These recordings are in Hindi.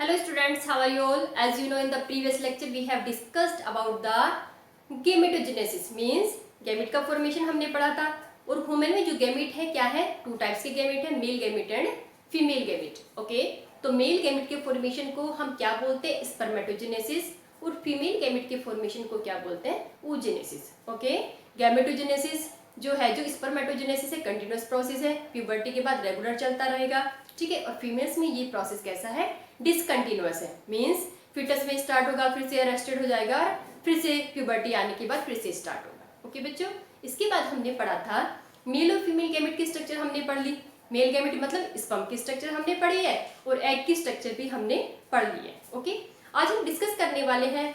Hello students, how are you all? As you know, in the previous lecture we have discussed about the gametogenesis means gamete का फॉर्मेशन हमने पढ़ा था। और ह्यूमन में जो गैमेट है क्या है, टू टाइप्स के गैमेट है, male gamete and female gamete. Okay, तो मेल गैमेट के फॉर्मेशन को हम क्या बोलते हैं, स्पर्मेटोजेनेसिस, और फीमेल गैमेट के फॉर्मेशन को क्या बोलते हैं, oogenesis। ओके, गैमेटोजेनेसिस जो है, जो स्पर्मेटोजेनेसिस है कंटिन्यूअस प्रोसेस है, प्यूबर्टी के बाद रेगुलर चलता रहेगा, ठीक है। और फीमेल्स में ये प्रोसेस कैसा है, डिसकंटिन्यूअस है, मींस फिटस में स्टार्ट होगा, फिर से अरेस्टेड हो जाएगा, और फिर से प्यूबर्टी आने के बाद फिर से स्टार्ट होगा। ओके बच्चों, इसके बाद हमने पढ़ा था मेल और फीमेल गैमेट की स्ट्रक्चर हमने पढ़ ली। मेल गैमेट मतलब स्पर्म की स्ट्रक्चर हमने पढ़ी है, और एग की स्ट्रक्चर भी हमने पढ़ ली है। ओके, आज हम डिस्कस करने वाले हैं,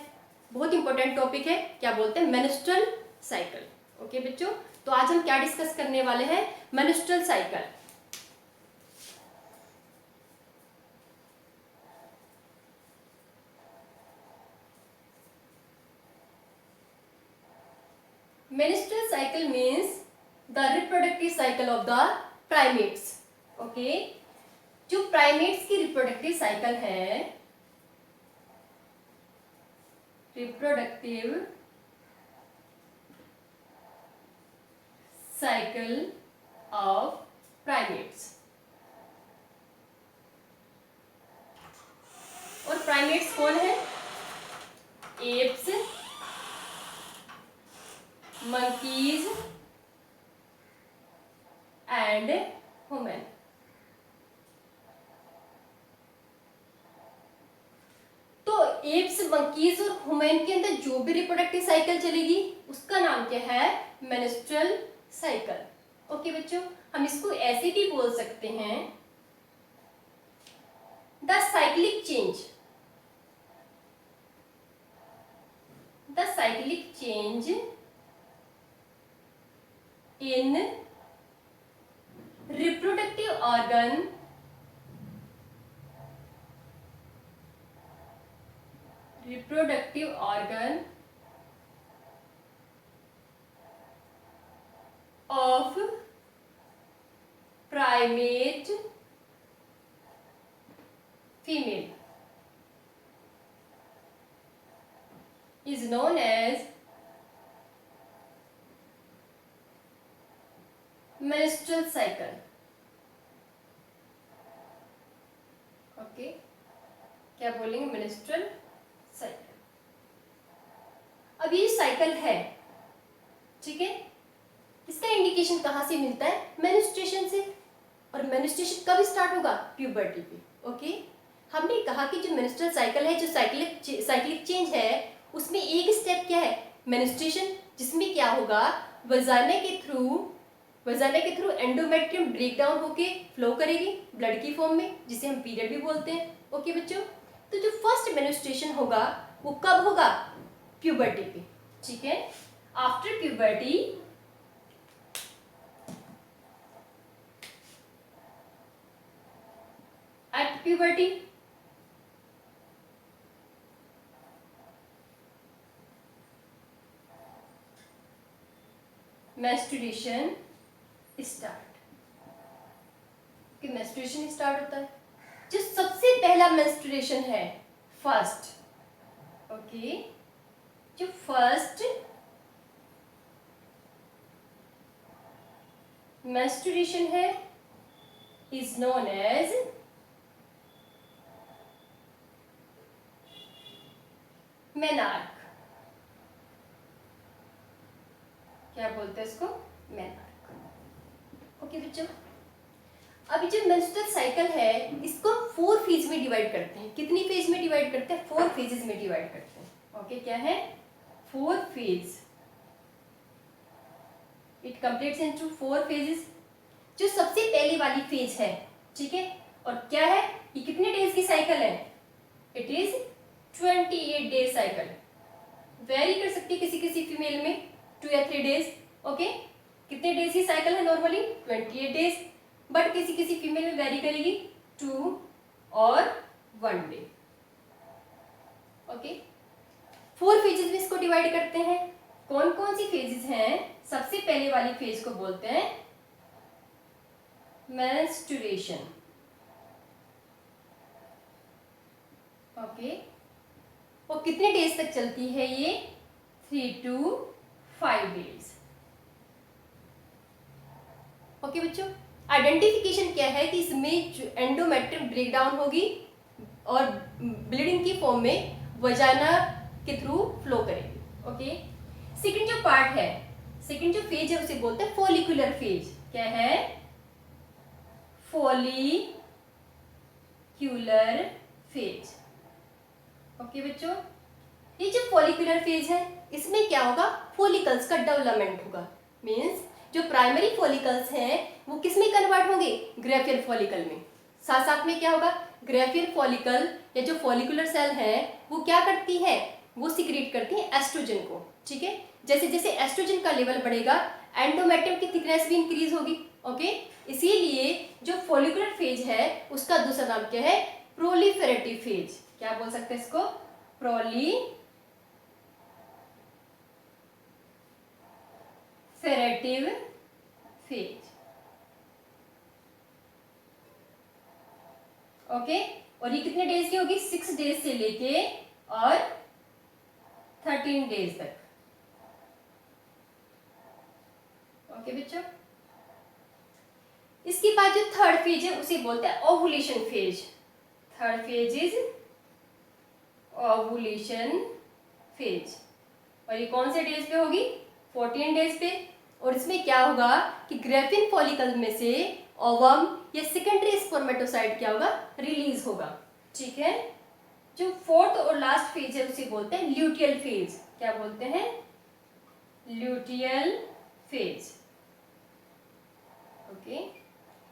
बहुत इंपॉर्टेंट टॉपिक है, क्या बोलते हैं, मेंस्ट्रुअल साइकिल। ओके बच्चों, तो आज हम क्या डिस्कस करने वाले हैं, menstrual cycle. Menstrual cycle means the reproductive cycle of the primates. Okay, जो primates की reproductive cycle है, reproductive cycle of primates, और primates कौन है, apes, monkeys and human। तो एप्स, मंकीज और ह्यूमन के अंदर जो भी रिप्रोडक्टिव साइकिल चलेगी उसका नाम क्या है, मेंस्ट्रुअल साइकिल। ओके बच्चों, हम इसको ऐसे भी बोल सकते हैं, the cyclic change, the cyclic change in reproductive organ of primate female is known as menstrual cycle. Okay, क्या बोलेंगे, मेंस्ट्रुअल साइकिल। अब ये साइकिल है, ठीक है, इसका इंडिकेशन कहाँ से मिलता है, मेंस्ट्रुएशन से। और मेंस्ट्रुएशन कब स्टार्ट होगा, प्यूबर्टी पे। ओके, हमने कहा कि जो मेंस्ट्रुअल साइकिल है, जो साइक्लिक चेंज है, उसमें एक स्टेप क्या है, मेंस्ट्रुएशन, जिसमें क्या होगा, वजाना के थ्रू एंडोमेट्रियम ब्रेक डाउन होके फ्लो करेगी ब्लड की फॉर्म में, जिसे हम पीरियड भी बोलते हैं। ओके बच्चों, तो जो फर्स्ट मेंस्ट्रुएशन होगा वो कब होगा, प्यूबर्टी पे, ठीक है। After puberty at puberty menstruation start, कि मेंस्ट्रुएशन स्टार्ट होता है। जो सबसे पहला मेंस्ट्रुएशन है, फर्स्ट, ओके, जो फर्स्ट मेंस्ट्रुएशन है इज नोन एज मेनार्क। क्या बोलते हैं इसको, मेनार्क। ओके बच्चों, अभी जो मेंस्ट्रुअल साइकिल है इसको 4 फेज में डिवाइड करते हैं। कितनी फेज में डिवाइड करते हैं, 4 फेजेस में डिवाइड करते हैं। ओके, क्या है, 4 phase, it completes into 4 phases. जो सबसे पहली वाली फेज है, ठीक है, और क्या है, ये कितने डेज की साइकिल है, it is 28 days cycle. Very कर सकती है किसी किसी फीमेल में 2 या 3 डेज। ओके, कितने डेज की साइकिल है, नॉर्मली 28 डेज, बट किसी किसी फीमेल में वेरी करेगी 2 और 1 डे। ओके, 4 फेजेस में इसको डिवाइड करते हैं। कौन कौन सी फेजेस हैं, सबसे पहले वाली फेज को बोलते हैं मेंस्ट्रुएशन। ओके, और कितने डेज तक चलती है ये? 3 to 5 डेज। ओके बच्चों, आइडेंटिफिकेशन क्या है कि इसमें जो एंडोमेट्रियम ब्रेक डाउन होगी और ब्लीडिंग की फॉर्म में वजाइना के थ्रू फ्लो करेगी। ओके, सेकंड जो पार्ट है, सेकंड जो फेज है उसे बोलते हैं फॉलिकुलर फेज। क्या है? Follicular phase. ओके बच्चों, ये जो फॉलिकुलर फेज है इसमें क्या होगा? फॉलिकल्स का डेवलपमेंट होगा। मींस जो प्राइमरी फॉलिकल्स हैं वो किस में कन्वर्ट होंगे? ग्रेफियल फॉलिकल में। साथ साथ में क्या होगा? ग्रेफियल फॉलिकल या जो फॉलिकुलर सेल है वो क्या करती है? वो सिक्रीट करती है एस्ट्रोजन को। ठीक है, जैसे जैसे एस्ट्रोजन का लेवल बढ़ेगा एंडोमेट्रियम की थिकनेस भी इंक्रीज होगी। ओके, इसीलिए जो फॉलिकुलर फेज है उसका दूसरा नाम क्या है? Proliferative phase. क्या बोल सकते हैं इसको? Proliferative phase. ओके, और ये कितने डेज की होगी? 6 डेज से लेके और 13 डेज तक। ओके बच्चों, इसके बाद जो थर्ड फेज है उसे बोलते हैं ovulation phase. Third phase is ovulation phase, और ये कौन से डेज पे होगी? 14 डेज पे। और इसमें क्या होगा कि ग्रेफिन फॉलिकल में से ओवम या सेकेंडरी स्पर्मेटोसाइट क्या होगा? रिलीज होगा। ठीक है, जो फोर्थ और लास्ट फेज है उसे बोलते हैं ल्यूटियल फेज। क्या बोलते हैं? Luteal phase. ओके,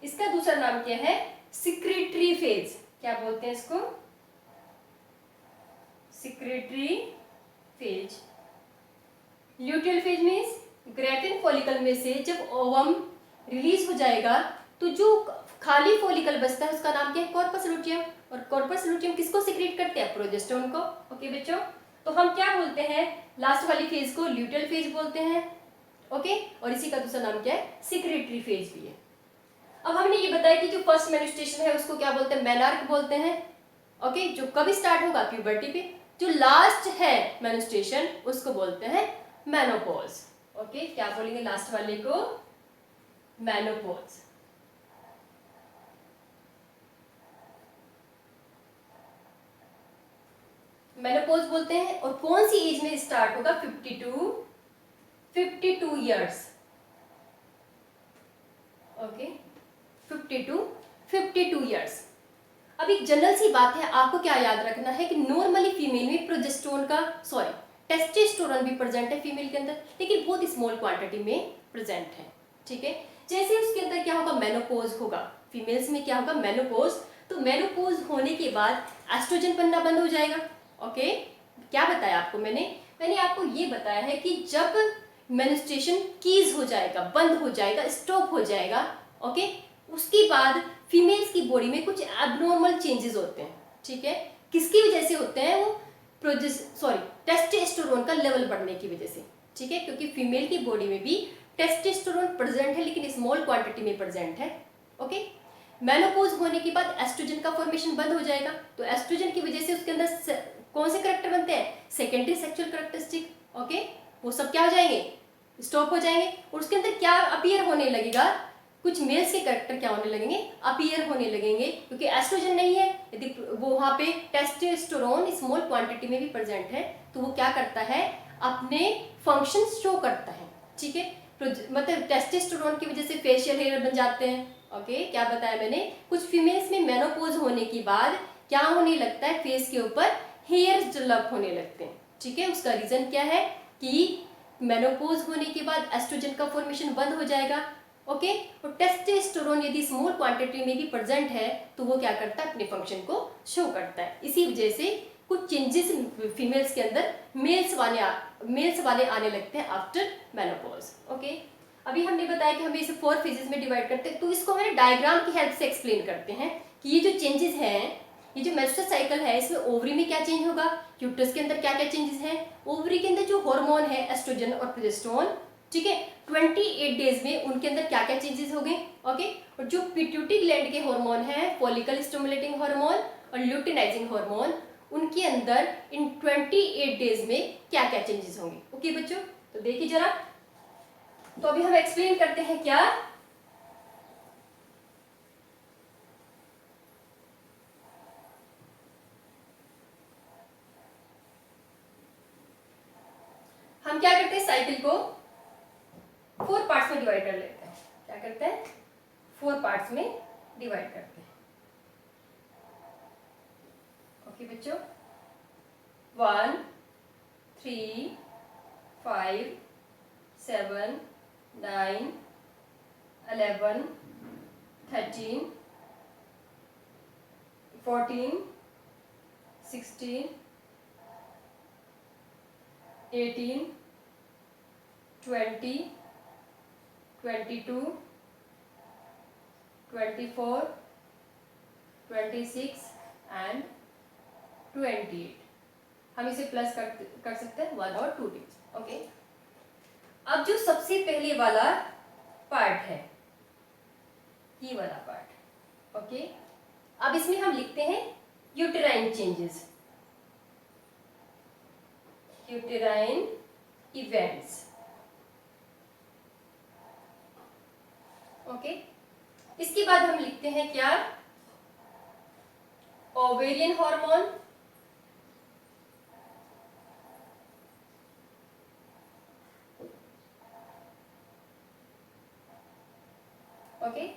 इसका दूसरा नाम क्या है? Secretary phase. क्या बोलते हैं इसको? Secretary phase. Luteal phase means Graafian follicle में से जब ओवम रिलीज हो जाएगा तो जो खाली फॉलिकल बचता है उसका नाम क्या है? Corpus luteum. और कॉर्पस लुटियम किसको सिक्रेट करते हैं? प्रोजेस्टेरोन को। ओके बच्चों, तो हम क्या बोलते हैं? लास्ट वाली फेज को ल्यूटियल फेज बोलते हैं। ओके, और इसी का दूसरा नाम क्या है? सिक्रेटरी फेज भी है। अब हमने ये बताया कि जो फर्स्ट मेन्स्ट्रुएशन है उसको क्या बोलते हैं? मेनार्क बोलते हैं। ओके, जो कब स्टार्ट होगा? प्यूबर्टी पे। जो लास्ट है मेन्स्ट्रुएशन उसको बोलते हैं मेनोपॉज। ओके, क्या बोलेंगे लास्ट वाले को? मेनोपॉज। मेनोपॉज बोलते हैं। और कौन सी एज में स्टार्ट होगा? 52 ईयर्स। Okay, 52 years. अब एक जनरल सी बात है, आपको क्या याद रखना है कि नॉर्मली फीमेल में प्रोजेस्टेरोन का टेस्टोस्टेरोन भी प्रेजेंट है फीमेल के अंदर, लेकिन बहुत स्मॉल क्वांटिटी में प्रेजेंट है। ठीक है, जैसे उसके अंदर क्या होगा? मेनोपॉज होगा। फीमेल्स में क्या होगा? मेनोपॉज। तो मेनोपॉज होने के बाद एस्ट्रोजन बनना बंद हो जाएगा। ओके, क्या बताया आपको मैंने आपको ये बताया है कि जब मेंस्ट्रुएशन कीज हो जाएगा, बंद हो जाएगा, स्टॉप हो जाएगा, ओके, उसके बाद फीमेल्स की बॉडी में कुछ एबनॉर्मल चेंजेस होते हैं। ठीक है, किसकी वजह से होते हैं? वो टेस्टोस्टेरोन का लेवल बढ़ने की वजह से। ठीक है, क्योंकि फीमेल की बॉडी में भी टेस्टोस्टेरोन प्रेजेंट है लेकिन स्मॉल क्वांटिटी में प्रेजेंट है। ओके, मेनोपॉज होने के बाद एस्ट्रोजन का फॉर्मेशन बंद हो जाएगा, तो एस्ट्रोजन की वजह से उसके अंदर कौन से करेक्टर बनते हैं? Secondary sexual characteristic. ओके, वो सब क्या हो जाएंगे? स्टॉप हो जाएंगे। और उसके अंदर क्या अपीयर होने लगेगा? कुछ मेल्स के करेक्टर क्या होने लगेंगे? अपीयर होने लगेंगे, क्योंकि एस्ट्रोजन नहीं है। यदि वो वहाँ पे टेस्टोस्टेरोन स्मॉल क्वांटिटी में भी प्रेजेंट है तो वो क्या करता है? अपने फंक्शन शो करता है। ठीक है, मतलब टेस्टोस्टेरोन की वजह से फेशियल हेयर बन जाते हैं। ओके, क्या बताया मैंने? कुछ फीमेल्स में मेनोपॉज होने के बाद क्या होने लगता है? फेस के ऊपर हेयर डेवलप होने लगते हैं। ठीक है, उसका रीजन क्या है? कि मेनोपॉज होने के बाद एस्ट्रोजन का फॉर्मेशन बंद हो जाएगा। ओके, और टेस्टोस्टेरोन यदि स्मॉल क्वांटिटी में भी प्रेजेंट है तो वो क्या करता है? अपने फंक्शन को शो करता है। इसी वजह से कुछ चेंजेस फीमेल्स के अंदर मेल्स वाले आने लगते हैं आफ्टर मेनोपॉज। ओके, अभी हमने बताया कि हमें इसे 4 फेजेस में डिवाइड करते हैं, तो इसको हमें डायग्राम की हेल्प से एक्सप्लेन करते हैं कि ये जो चेंजेस हैं, ये जो मेंस्ट्रुअल साइकिल है इसमें ओवरी में क्या चेंज होगा, यूट्रस के अंदर क्या क्या चेंजेस हैं, ओवरी के अंदर जो हार्मोन है एस्ट्रोजन और प्रोजेस्टेरोन, ठीक है, 28 डेज में उनके अंदर क्या क्या चेंजेस हो गए। ओके, और जो पिट्यूटरी ग्लैंड के हार्मोन है, फॉलिकल स्टिमुलेटिंग हार्मोन और ल्यूटिनाइजिंग हार्मोन, उनके अंदर इन 28 डेज में क्या क्या चेंजेस होंगे। ओके बच्चों, तो देखिए जरा, तो अभी हम एक्सप्लेन करते हैं क्या। हम क्या करते हैं, साइकिल को 4 पार्ट्स में डिवाइड कर लेते हैं। क्या करते हैं, 4 पार्ट्स में डिवाइड करते हैं। ओके बच्चों, 1, 3, 5, 7, 9, 11, 13, 14, 16, 18, 20, 22, 24, 26 एंड 28। हम इसे प्लस कर सकते हैं 1 और 2 डिजिट। ओके, अब जो सबसे पहले वाला पार्ट है, ये वाला पार्ट। ओके, अब इसमें हम लिखते हैं uterine changes, uterine events. Okay, इसके बाद हम लिखते हैं क्या, ovarian hormone, okay,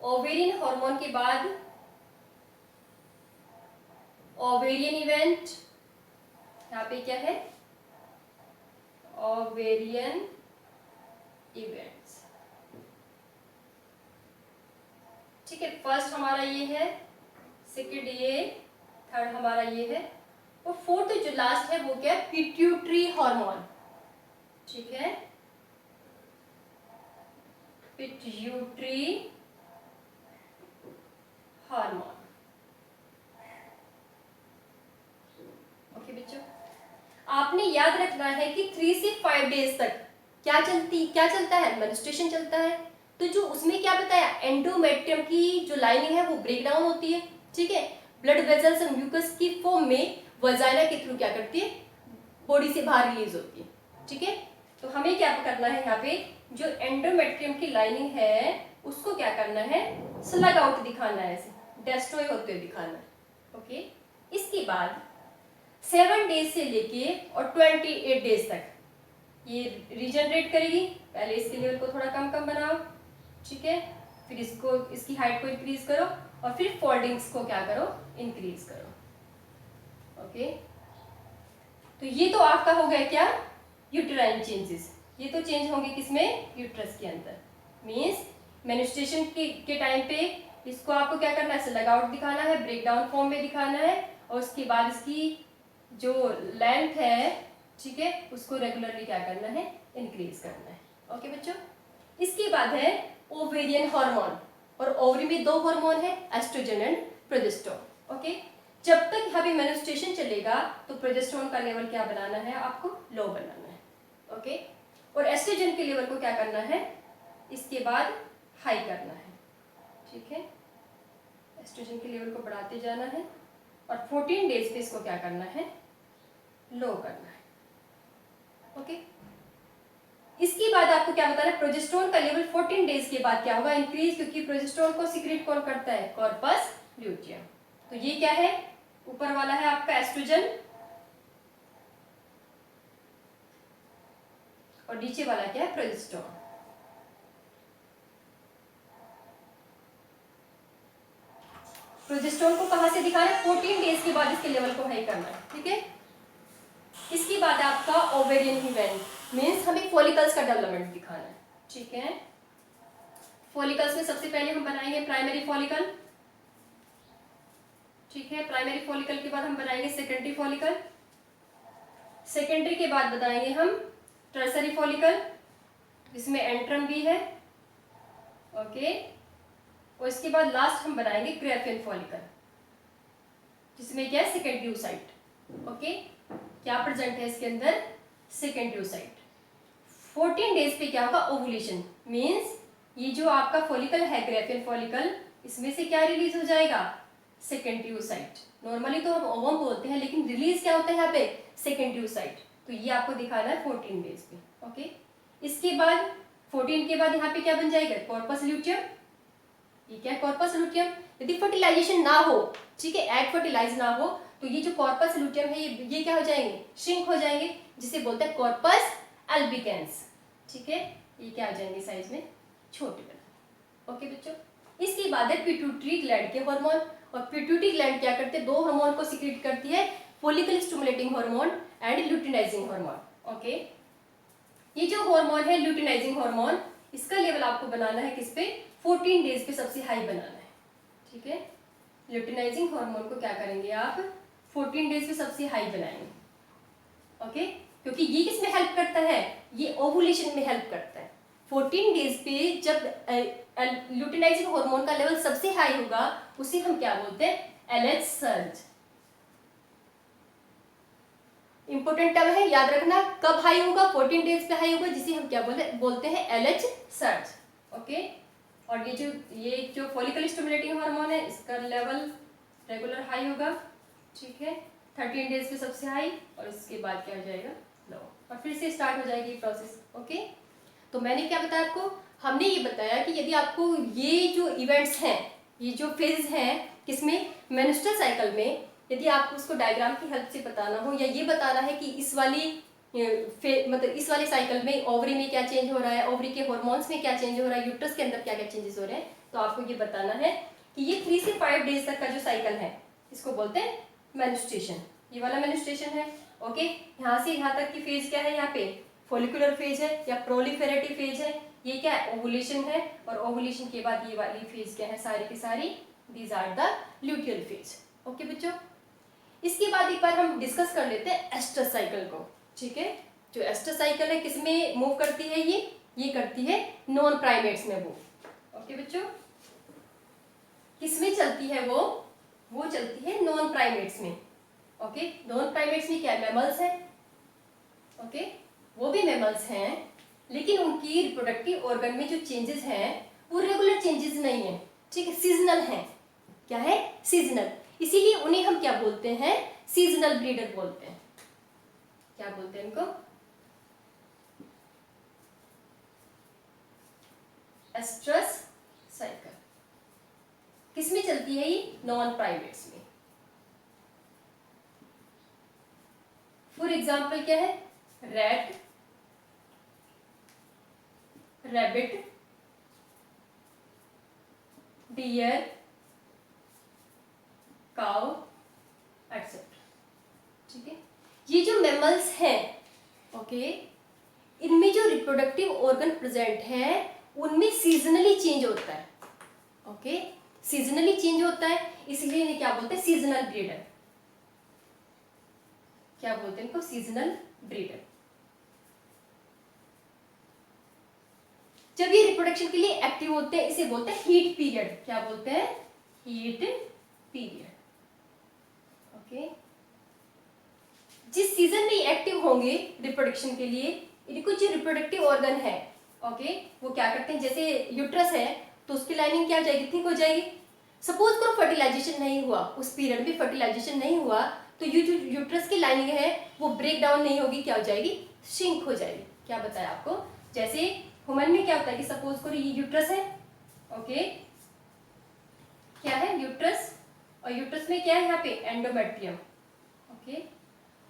ovarian hormone के बाद ओवेरियन इवेंट, यहाँ पे क्या है, ओवेरियन इवेंट्स। ठीक है, फर्स्ट हमारा ये है, सेकंड ये, थर्ड हमारा ये है, और फोर्थ जो लास्ट है वो क्या है, पिट्यूटरी हार्मोन। ठीक है, पिट्यूटरी हार्मोन। ओके बच्चों, आपने याद रखना है कि 3 से 5 डेज तक क्या चलता है, मेंस्ट्रुएशन चलता है। तो जो उसमें क्या बताया, एंडोमेट्रियम की जो लाइनिंग है वो ब्रेक डाउन होती है। ठीक है, ब्लड वेजल्स और म्यूकस की फॉर्म में वजाइना के थ्रू क्या करती है, बॉडी से बाहर रिलीज होती है। ठीक है, तो हमें क्या करना है, यहाँ पे जो एंडोमेट्रियम की लाइनिंग है उसको क्या करना है, स्लग आउट दिखाना है, ऐसे डेस्ट्रॉय होते हुए दिखाना है। ओके, इसके बाद 7 डेज से लेके और 28 डेज तक ये रीजनरेट करेगी। पहले इसके लेवल को थोड़ा कम कम बनाओ, ठीक है, फिर इसको, इसकी हाइट को इंक्रीज करो, और फिर फोल्डिंग्स को क्या करो, इंक्रीज करो। ओके, तो ये तो आपका हो गया क्या, यूटेराइन चेंजेस। ये तो चेंज होंगे किसमें, यूट्रस के अंदर। मीन्स मेन्स्ट्रुएशन के टाइम पे इसको आपको क्या करना है, स्लग आउट दिखाना है, ब्रेकडाउन फॉर्म में दिखाना है, और उसके बाद इसकी जो लेंथ है, ठीक है, उसको रेगुलरली क्या करना है, इंक्रीज करना है। ओके बच्चों, इसके बाद है ओवेरियन हार्मोन, और ओवरी में 2 हार्मोन है, एस्ट्रोजन एंड प्रोजेस्टेरोन। ओके, जब तक यहाँ पे मेन्स्ट्रुएशन चलेगा तो प्रोजेस्टेरोन का लेवल क्या बनाना है, आपको लो बनाना है। ओके, और एस्ट्रोजन के लेवल को क्या करना है, इसके बाद हाई करना है। ठीक है, एस्ट्रोजन के लेवल को बढ़ाते जाना है, और 14 डेज पे इसको क्या करना है, लो करना है। ओके, इसके बाद आपको क्या बताना है, प्रोजेस्टेरोन का लेवल 14 डेज के बाद क्या होगा, इंक्रीज, क्योंकि प्रोजेस्टेरोन को सीक्रेट कौन करता है, कॉर्पस ल्यूटियम। तो ये क्या है, ऊपर वाला है आपका एस्ट्रोजन, और नीचे वाला क्या है, प्रोजेस्टेरोन। प्रोजेस्टेरोन को कहां से दिखाना है, 14 डेज के बाद इसके लेवल को हाई करना है। ठीक है, इसके बाद आपका ओवेरियन इवेंट, मीन्स हमें फॉलिकल्स का डेवलपमेंट दिखाना है। ठीक है, फॉलिकल्स में सबसे पहले हम बनाएंगे प्राइमरी फॉलिकल। ठीक है, प्राइमरी फॉलिकल के बाद हम बनाएंगे सेकेंडरी फॉलिकल, सेकेंडरी के बाद बताएंगे हम टर्सरी फॉलिकल, जिसमें एंट्रम भी है। ओके, और इसके बाद लास्ट हम बनाएंगे ग्राफियन फॉलिकल, जिसमें क्या है, सेकेंडरी oocyte। ओके, क्या प्रेजेंट है इसके अंदर, सेकेंडरी oocyte। 14 डेज पे क्या होगा, ओवुलेशन, मींस ये जो आपका फॉलिकल है ग्राफियन फॉलिकल, इसमें से क्या रिलीज हो जाएगा, सेकेंड्रियोसाइट। नॉर्मली तो हम ओवम बोलते हैं, लेकिन रिलीज क्या होता है यहाँ पे, सेकेंड्रियोसाइट। तो ये आपको दिखाना है 14 डेज पे। ओके, इसके बाद 14 के बाद यहाँ पे क्या बन जाएगा, कॉर्पस ल्यूटियम। ये क्या है, कॉर्पस ल्यूटियम। यदि फर्टिलाइजेशन ना हो, ठीक है, एग फर्टिलाइज ना हो, तो ये जो कॉर्पस ल्यूटियम है ये क्या हो जाएंगे, श्रिंक हो जाएंगे, जिसे बोलते हैं कॉर्पस अल्बिकेंस। ठीक है, ये क्या आ जाएंगे साइज में छोटे बना। ओके बच्चों, इसके बाद है पिट्यूटरी ग्लैंड के हार्मोन। और पिट्यूटरी ग्लैंड क्या करते हैं, दो हार्मोन को सीक्रेट करती है, follicle stimulating hormone and luteinizing hormone. Okay, ये जो हार्मोन है ल्यूटिनाइजिंग हार्मोन, इसका लेवल आपको बनाना है किस पे, 14 डेज पे सबसे हाई बनाना है। ठीक है, ल्यूटिनाइजिंग हार्मोन को क्या करेंगे आप, 14 डेज पे सबसे हाई बनाएंगे। ओके, क्योंकि ये किस में हेल्प करता है, ये ओवुलेशन में हेल्प करता है। 14 डेज पे जब ल्यूटिनाइजिंग हार्मोन का लेवल सबसे हाई होगा, उसे हम क्या बोलते हैं, एलएच सर्ज। इंपॉर्टेंट टर्म है, याद रखना, कब हाई होगा, 14 डेज पे हाई होगा, जिसे हम क्या बोलते हैं, एलएच सर्ज। ओके, और ये जो फॉलिकल स्टिमुलेटिंग हार्मोन है, इसका लेवल रेगुलर हाई होगा। ठीक है, 13 डेज पे सबसे हाई, और इसके बाद क्या हो जाएगा, लो, और फिर से स्टार्ट हो जाएगी प्रोसेस। ओके, तो मैंने क्या बताया आपको, हमने ये बताया कि यदि आपको ये जो इवेंट्स हैं, ये जो फेज हैं, किसमें, मेंस्ट्रुअल साइकिल में, यदि आपको उसको डायग्राम की हेल्प से बताना हो, या ये बताना है कि इस वाली मतलब इस वाले साइकिल में ओवरी में क्या चेंज हो रहा है, ओवरी के हार्मोन्स में क्या चेंज हो रहा है, यूट्रस के अंदर क्या क्या चेंजेस हो रहे हैं, तो आपको ये बताना है कि ये 3 से 5 डेज तक का जो साइकिल है, इसको बोलते हैं मेंस्ट्रुएशन। ये वाला मेंस्ट्रुएशन है। ओके, यहाँ से यहाँ तक की फेज क्या है, यहाँ पे फॉलिकुलर फेज है या प्रोलिफेरेटिव फेज है, ये क्या है, ओवुलेशन है, और ओवुलेशन के बाद ये वाली फेज क्या है, सारी की सारी these are the luteal phase. Okay बच्चों, इसके बाद एक बार हम डिस्कस कर लेते हैं एस्ट्रस साइकिल को। ठीक है, जो एस्ट्रस साइकिल है किसमें मूव करती है, ये करती है नॉन प्राइमेट्स में मूव। ओके बच्चों, किसमें चलती है वो चलती है नॉन प्राइमेट्स में। ओके, नॉन प्राइमेट्स में क्या, मैमल्स है। ओके, वो भी मैमल्स हैं, लेकिन उनकी रिप्रोडक्टिव ऑर्गन में जो चेंजेस हैं वो रेगुलर चेंजेस नहीं है। ठीक है, सीजनल है। क्या है, सीजनल, इसीलिए उन्हें हम क्या बोलते हैं, सीजनल ब्रीडर बोलते हैं। क्या बोलते हैं इनको, एस्ट्रस साइकिल। किसमें चलती है ये, नॉन प्राइमेट्स में। फॉर एग्जाम्पल क्या है, rat, rabbit, deer, cow, etcetera. ठीक है, ये जो मैमल्स हैं, ओके, इनमें जो रिप्रोडक्टिव ऑर्गन प्रेजेंट है उनमें सीजनली चेंज होता है। ओके, सीजनली चेंज होता है, इसलिए इन्हें क्या बोलते हैं, सीजनल ब्रीडर। क्या बोलते हैं इनको, सीजनल ब्रीडर। जब ये रिप्रोडक्शन के लिए एक्टिव होते हैं, इसे बोलते हैं हीट पीरियड। क्या बोलते हैं, हीट पीरियड। ओके, जिस सीजन में एक्टिव होंगे रिप्रोडक्शन के लिए, इनको जो रिप्रोडक्टिव ऑर्गन है, ओके, वो क्या करते हैं, जैसे यूट्रस है तो उसकी लाइनिंग क्या हो जाएगी, थिक हो जाएगी। सपोज करो फर्टिलाइजेशन नहीं हुआ, उस पीरियड में फर्टिलाइजेशन नहीं हुआ, तो ये जो यूट्रस की लाइनिंग है वो ब्रेक डाउन नहीं होगी, क्या हो जाएगी, श्रिंक हो जाएगी। क्या बताया आपको, जैसे ह्यूमन में क्या होता है कि सपोज करो ये यूट्रस है। ओके, क्या है, यूट्रस, और यूट्रस में क्या है, यहाँ पे एंडोमेट्रियम। ओके,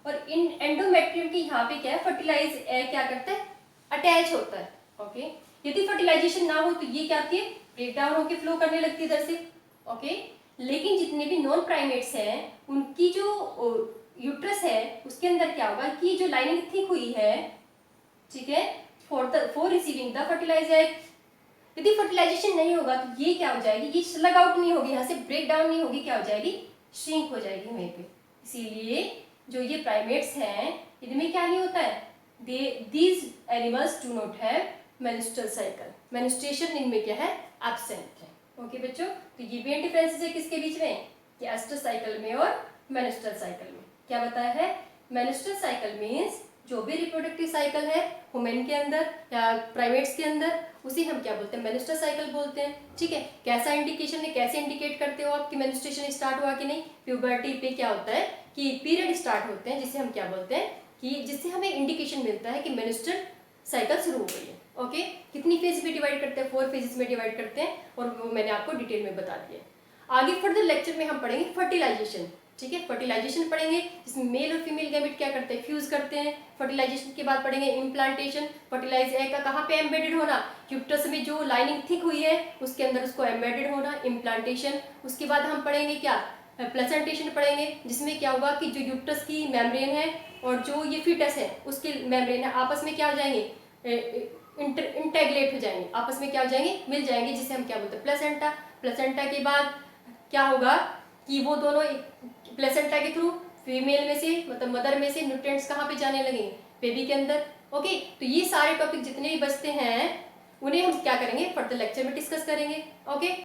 और इन एंडोमेट्रियम के यहाँ पे क्या है, फर्टिलाइज एग क्या करता है, अटैच होता है। ओके, यदि फर्टिलाइजेशन ना हो तो ये क्या होती है, ब्रेक डाउन होकर फ्लो करने लगती है इधर से। ओके, लेकिन जितने भी नॉन प्राइमेट्स हैं उनकी जो यूट्रस है उसके अंदर क्या होगा कि जो लाइनिंग थिक हुई है, ठीक है, for receiving the fertilize egg. यदि फर्टिलाइजेशन नहीं होगा तो ये क्या हो जाएगी, ये स्लग आउट नहीं होगी, यहाँ से ब्रेक डाउन नहीं होगी, क्या हो जाएगी, श्रिंक हो जाएगी वहीं पे। इसीलिए जो ये प्राइमेट्स हैं इनमें क्या नहीं होता है, these animals do not have menstrual cycle, menstruation इनमें क्या है, absent है। ओके बच्चों, तो ये भी डिफरेंसेस है किसके बीच में, कि एस्ट्रस साइकिल में और मेंस्ट्रुअल साइकिल में। क्या बताया है, मेंस्ट्रुअल साइकिल मींस जो भी रिप्रोडक्टिव साइकिल है वुमेन के अंदर या प्राइमेट्स के अंदर, उसे हम क्या बोलते हैं, मेनिस्ट्रुअल साइकिल बोलते हैं। ठीक है, कैसा इंडिकेशन है, कैसे इंडिकेट करते हो आप कि मेनिस्ट्रुएशन स्टार्ट हुआ कि नहीं। प्यूबर्टी पे क्या होता है कि पीरियड स्टार्ट होते हैं, जिसे हम क्या बोलते हैं कि जिससे हमें इंडिकेशन मिलता है कि मेनिस्ट्रुअल साइकिल शुरू हो गई है। ओके, कितनी फेज में डिवाइड करते हैं, 4 फेजेस में डिवाइड करते हैं, और वो मैंने आपको डिटेल में बता दिया। आगे फर्दर लेक्चर में हम पढ़ेंगे फर्टिलाइजेशन। ठीक है, फर्टिलाइजेशन पढ़ेंगे, जिसमें मेल और फीमेल गैमेट क्या करते हैं, फ्यूज करते हैं। फर्टिलाइजेशन के बाद पढ़ेंगे इम्प्लांटेशन। फर्टिलाइज एग का कहाँ पे एम्बेडेड होना, यूट्रस में जो लाइनिंग थिक हुई है उसके अंदर उसको एम्बेडेड होना, इम्प्लांटेशन। उसके बाद हम पढ़ेंगे क्या, प्लेसेंटेशन पढ़ेंगे, जिसमें क्या होगा कि जो यूट्रस की मेम्ब्रेन है और जो ये फीटस है उसके मेम्ब्रेन है आपस में क्या हो जाएंगे, इंटेग्रेट हो जाएंगे, आपस में क्या हो जाएंगे, मिल जाएंगे, जिसे हम क्या बोलते हैं, प्लेसेंटा। प्लेसेंटा के बाद क्या होगा कि वो दोनों प्लेसेंटा के थ्रू फीमेल में से मतलब मदर में से न्यूट्रिएंट्स कहाँ पे जाने लगेंगे, बेबी के अंदर। ओके, तो ये सारे टॉपिक जितने भी बचते हैं उन्हें हम क्या करेंगे, फर्दर लेक्चर में डिस्कस करेंगे। ओके।